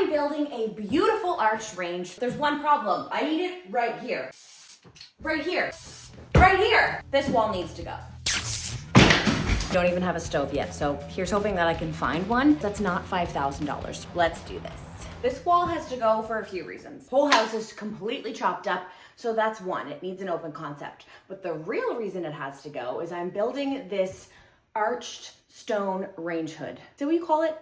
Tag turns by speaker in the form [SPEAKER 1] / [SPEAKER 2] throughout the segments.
[SPEAKER 1] I'm building a beautiful arched range. There's one problem. I need it right here. Right here. Right here. This wall needs to go. Don't even have a stove yet, so here's hoping that I can find one that's not $5,000. Let's do this. This wall has to go for a few reasons. Whole house is completely chopped up, so that's one. It needs an open concept. But the real reason it has to go is I'm building this arched stone range hood. So we call it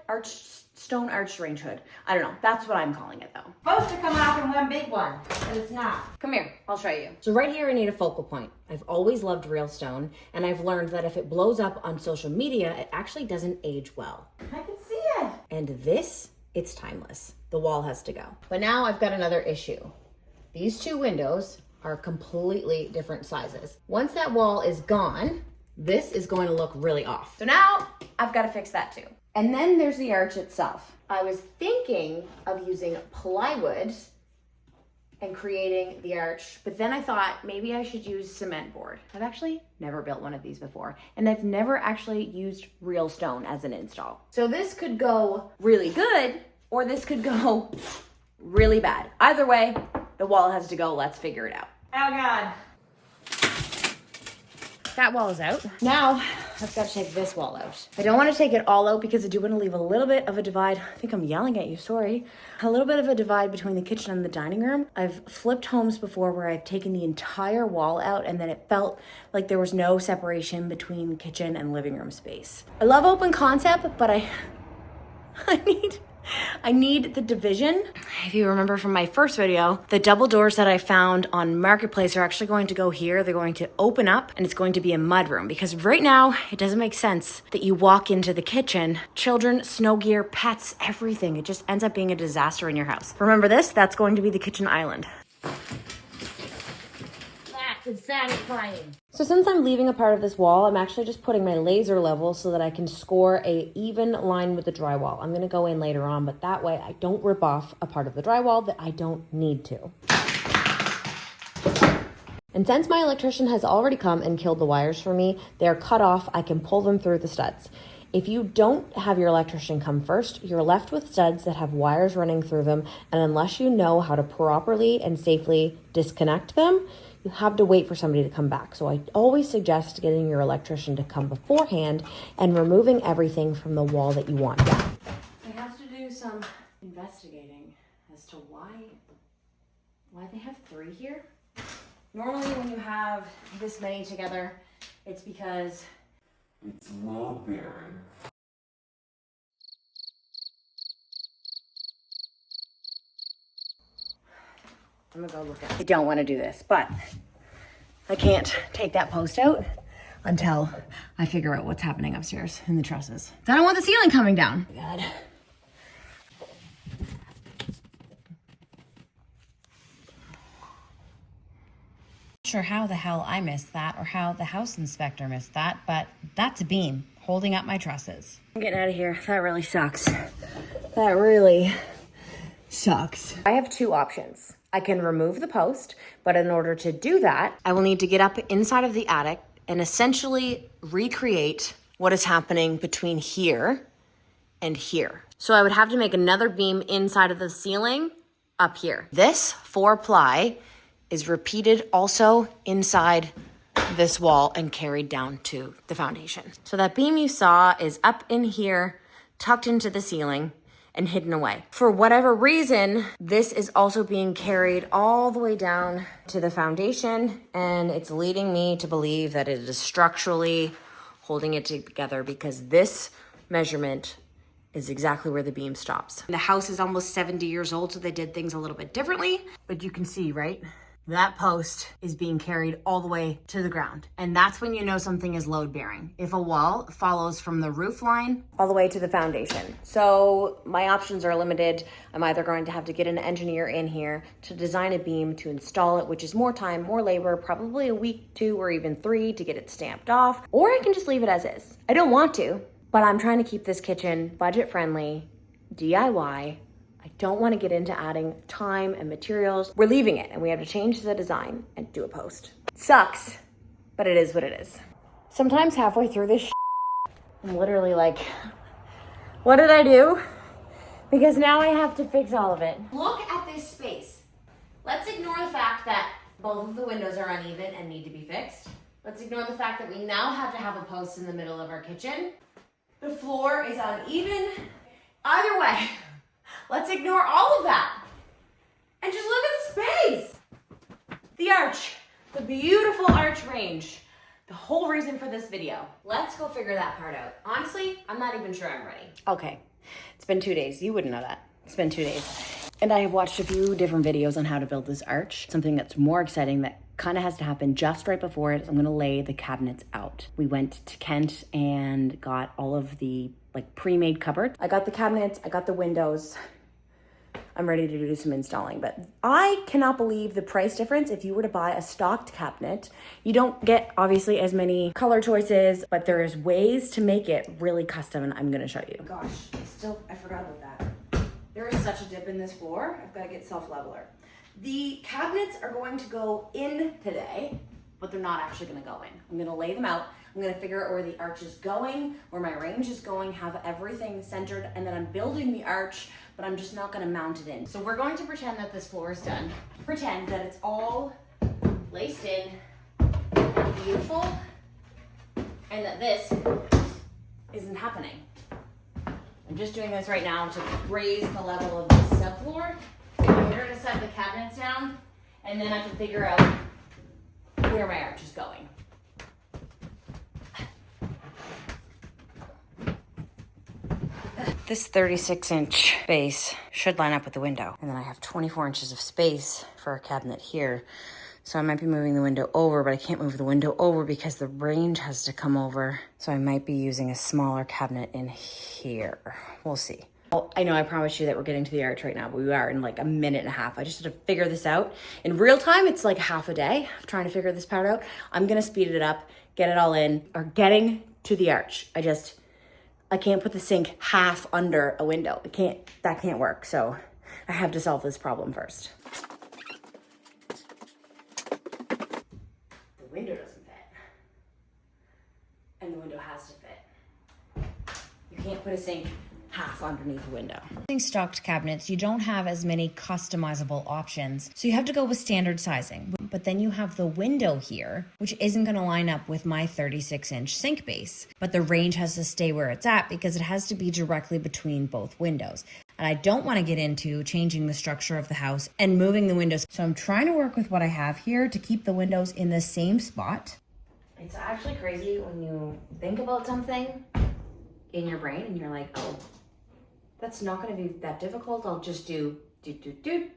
[SPEAKER 1] stone arched range hood. I don't know. That's what I'm calling it though.
[SPEAKER 2] Supposed to come off in one big one, but it's not.
[SPEAKER 1] Come here, I'll show you. So right here I need a focal point. I've always loved real stone, and I've learned that if it blows up on social media, it actually doesn't age well.
[SPEAKER 2] I can see it.
[SPEAKER 1] And this, it's timeless. The wall has to go. But now I've got another issue. These two windows are completely different sizes. Once that wall is gone, this is going to look really off. So now I've got to fix that too. And then there's the arch itself. I was thinking of using plywood and creating the arch, but then I thought maybe I should use cement board. I've actually never built one of these before, and I've never actually used real stone as an install. So this could go really good, or this could go really bad. Either way, the wall has to go. Let's figure it out.
[SPEAKER 2] Oh God.
[SPEAKER 1] That wall is out. Now, I've got to take this wall out. I don't want to take it all out because I do want to leave a little bit of a divide. I think I'm yelling at you, sorry. A little bit of a divide between the kitchen and the dining room. I've flipped homes before where I've taken the entire wall out and then it felt like there was no separation between kitchen and living room space. I love open concept, but I need the division. If you remember from my first video, the double doors that I found on Marketplace are actually going to go here. They're going to open up and it's going to be a mudroom because right now it doesn't make sense that you walk into the kitchen, children, snow gear, pets, everything. It just ends up being a disaster in your house. Remember this? That's going to be the kitchen island.
[SPEAKER 2] That's satisfying.
[SPEAKER 1] So since I'm leaving a part of this wall, I'm actually just putting my laser level so that I can score a even line with the drywall. I'm gonna go in later on, but that way I don't rip off a part of the drywall that I don't need to. And since my electrician has already come and killed the wires for me, they're cut off, I can pull them through the studs. If you don't have your electrician come first, you're left with studs that have wires running through them, and unless you know how to properly and safely disconnect them, you have to wait for somebody to come back. So I always suggest getting your electrician to come beforehand and removing everything from the wall that you want down. I have to do some investigating as to why they have 3 here. Normally when you have this many together, it's because
[SPEAKER 3] it's load bearing.
[SPEAKER 1] I'm gonna go look at it. I don't want to do this, but I can't take that post out until I figure out what's happening upstairs in the trusses. I don't want the ceiling coming down. Oh my God. Not sure how the hell I missed that or how the house inspector missed that, but that's a beam holding up my trusses. I'm getting out of here. That really sucks. That really sucks. I have 2 options. I can remove the post, but in order to do that, I will need to get up inside of the attic and essentially recreate what is happening between here and here. So I would have to make another beam inside of the ceiling up here. This 4-ply is repeated also inside this wall and carried down to the foundation. So that beam you saw is up in here, tucked into the ceiling, and hidden away. For whatever reason, this is also being carried all the way down to the foundation, and it's leading me to believe that it is structurally holding it together because this measurement is exactly where the beam stops. The house is almost 70 years old, so they did things a little bit differently, but you can see, right? That post is being carried all the way to the ground. And that's when you know something is load bearing. If a wall follows from the roof line all the way to the foundation. So my options are limited. I'm either going to have to get an engineer in here to design a beam to install it, which is more time, more labor, probably a week, 2, or even 3 to get it stamped off, or I can just leave it as is. I don't want to, but I'm trying to keep this kitchen budget friendly, DIY. I don't want to get into adding time and materials. We're leaving it and we have to change the design and do a post. It sucks, but it is what it is. Sometimes halfway through this I'm literally like, what did I do? because now I have to fix all of it. Look at this space. Let's ignore the fact that both of the windows are uneven and need to be fixed. Let's ignore the fact that we now have to have a post in the middle of our kitchen. The floor is uneven. Either way, let's ignore all of that and just look at the space. The arch, the beautiful arch range, the whole reason for this video. Let's go figure that part out. Honestly, I'm not even sure I'm ready. Okay, it's been 2 days. You wouldn't know that. It's been 2 days. And I have watched a few different videos on how to build this arch. Something that's more exciting that kind of has to happen just right before it is I'm gonna lay the cabinets out. We went to Kent and got all of the like pre-made cupboards. I got the cabinets, I got the windows. I'm ready to do some installing, but I cannot believe the price difference. If you were to buy a stocked cabinet, you don't get obviously as many color choices, but there's ways to make it really custom and I'm gonna show you. Gosh, I forgot about that. There is such a dip in this floor. I've got to get self-leveler. The cabinets are going to go in today, but they're not actually gonna go in. I'm gonna lay them out. I'm gonna figure out where the arch is going, where my range is going, have everything centered, and then I'm building the arch, but I'm just not gonna mount it in. So we're going to pretend that this floor is done. Pretend that it's all laced in, beautiful, and that this isn't happening. I'm just doing this right now to raise the level of this subfloor in order to set the cabinets down, and then I can figure out where my arch is going. This 36-inch base should line up with the window. And then I have 24 inches of space for a cabinet here. So I might be moving the window over, but I can't move the window over because the range has to come over. So I might be using a smaller cabinet in here. We'll see. Well, I know I promised you that we're getting to the arch right now, but we are in like a minute and a half. I just had to figure this out. In real time, it's like half a day of trying to figure this part out. I'm gonna speed it up, get it all in, or getting to the arch. I can't put the sink half under a window. That can't work. So I have to solve this problem first. The window doesn't fit. And the window has to fit. You can't put a sink half underneath the window. Using stocked cabinets, you don't have as many customizable options. So you have to go with standard sizing. But then you have the window here, which isn't gonna line up with my 36-inch sink base. But the range has to stay where it's at because it has to be directly between both windows. And I don't wanna get into changing the structure of the house and moving the windows. So I'm trying to work with what I have here to keep the windows in the same spot. It's actually crazy when you think about something in your brain and you're like, oh, that's not gonna be that difficult. I'll just do doot.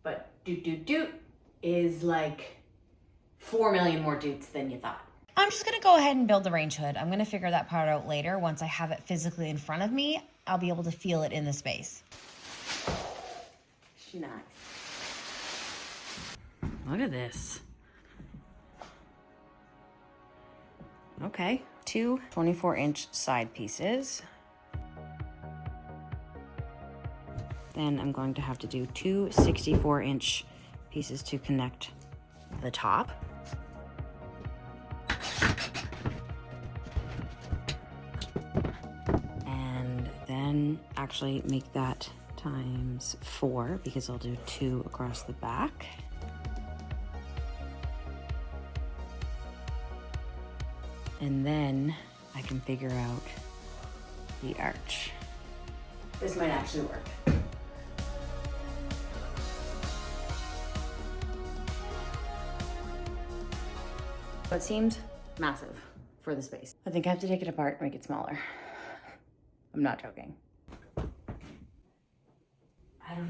[SPEAKER 1] But doot is like 4 million more doots than you thought. I'm just gonna go ahead and build the range hood. I'm gonna figure that part out later. Once I have it physically in front of me, I'll be able to feel it in the space. Nice. Look at this. Okay, 2 24-inch side pieces. Then I'm going to have to do 2 64-inch pieces to connect the top. And then actually make that times 4 because I'll do 2 across the back. And then I can figure out the arch. This might actually work. It seemed massive for the space. I think I have to take it apart and make it smaller. I'm not joking. I don't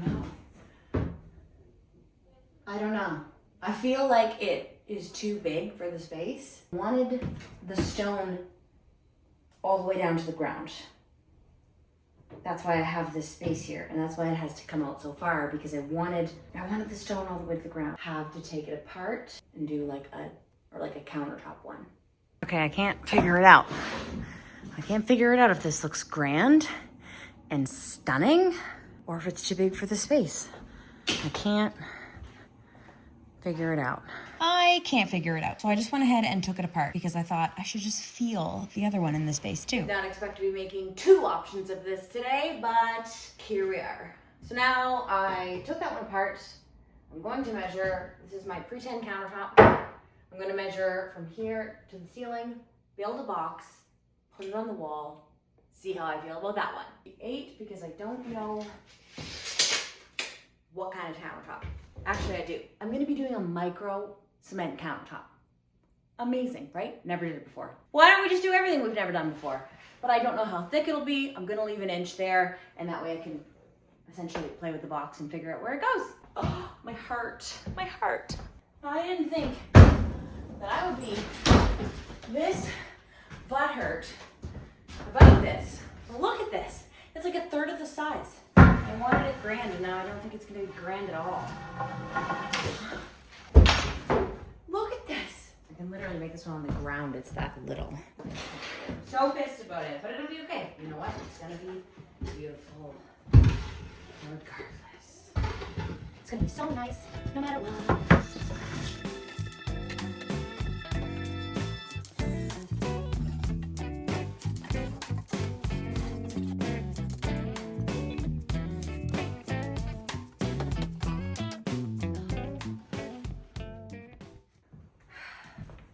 [SPEAKER 1] know. I feel like it is too big for the space. I wanted the stone all the way down to the ground. That's why I have this space here, and that's why it has to come out so far, because I wanted the stone all the way to the ground. Have to take it apart and do like a countertop one. Okay, I can't figure it out. I can't figure it out if this looks grand and stunning or if it's too big for the space. I can't figure it out. I can't figure it out. So I just went ahead and took it apart because I thought I should just feel the other one in the space too.
[SPEAKER 2] Not expect to be making 2 options of this today, but here we are. So now I took that one apart. I'm going to measure, this is my pretend countertop. I'm going to measure from here to the ceiling, build a box, put it on the wall, see how I feel about that one. 8 because I don't know what kind of countertop. Actually, I do. I'm going to be doing a micro cement countertop. Amazing, right? Never did it before. Why don't we just do everything we've never done before? But I don't know how thick it'll be. I'm going to leave an inch there, and that way I can essentially play with the box and figure out where it goes. Oh, my heart, my heart. I didn't think that I would be this butthurt about this. Look at this. It's like a third of the size. I wanted it grand, and now I don't think it's going to be grand at all. Look at this. I can literally make this one on the ground. It's that little. So pissed about it, but it'll be okay. You know what? It's going to be beautiful. Regardless. It's going to be so nice, no matter what.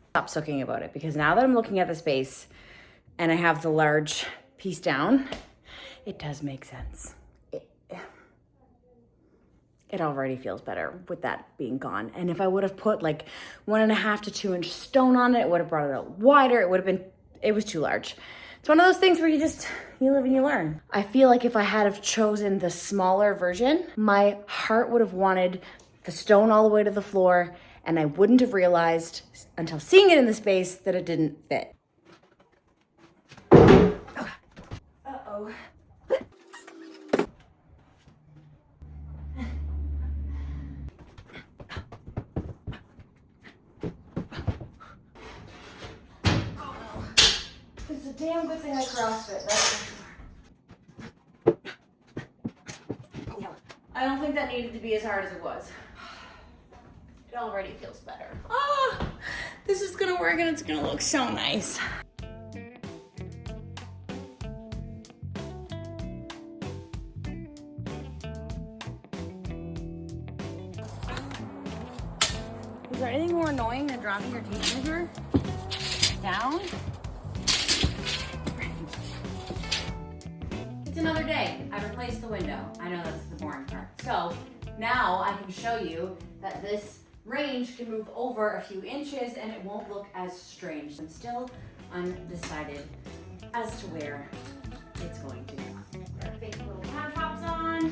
[SPEAKER 2] Stop soaking about it because now that I'm looking at the space and I have the large piece down, it does make sense. It already feels better with that being gone. And if I would have put like 1.5 to 2 inch stone on it, it would have brought it out wider. It was too large. It's one of those things where you live and you learn. I feel like if I had have chosen the smaller version, my heart would have wanted the stone all the way to the floor, and I wouldn't have realized until seeing it in the space that it didn't fit. Uh-oh. It's a damn good thing I CrossFit, that's for sure. I don't think that needed to be as hard as it was. It already feels better.
[SPEAKER 1] Oh, this is gonna work and it's gonna look so nice. Is there anything more annoying than dropping your tape measure down?
[SPEAKER 2] It's another day. I replaced the window. I know that's the boring part. So now I can show you that this range can move over a few inches and it won't look as strange. I'm still undecided as to where it's going to go. Our fake little countertops on.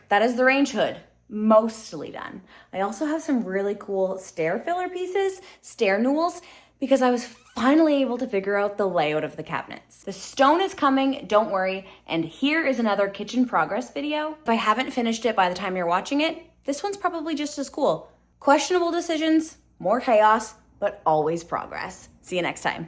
[SPEAKER 2] That is the range hood, mostly done. I also have some really cool stair filler pieces, stair newels, because I was finally able to figure out the layout of the cabinets. The stone is coming, don't worry, and here is another kitchen progress video. If I haven't finished it by the time you're watching it, this one's probably just as cool. Questionable decisions, more chaos, but always progress. See you next time.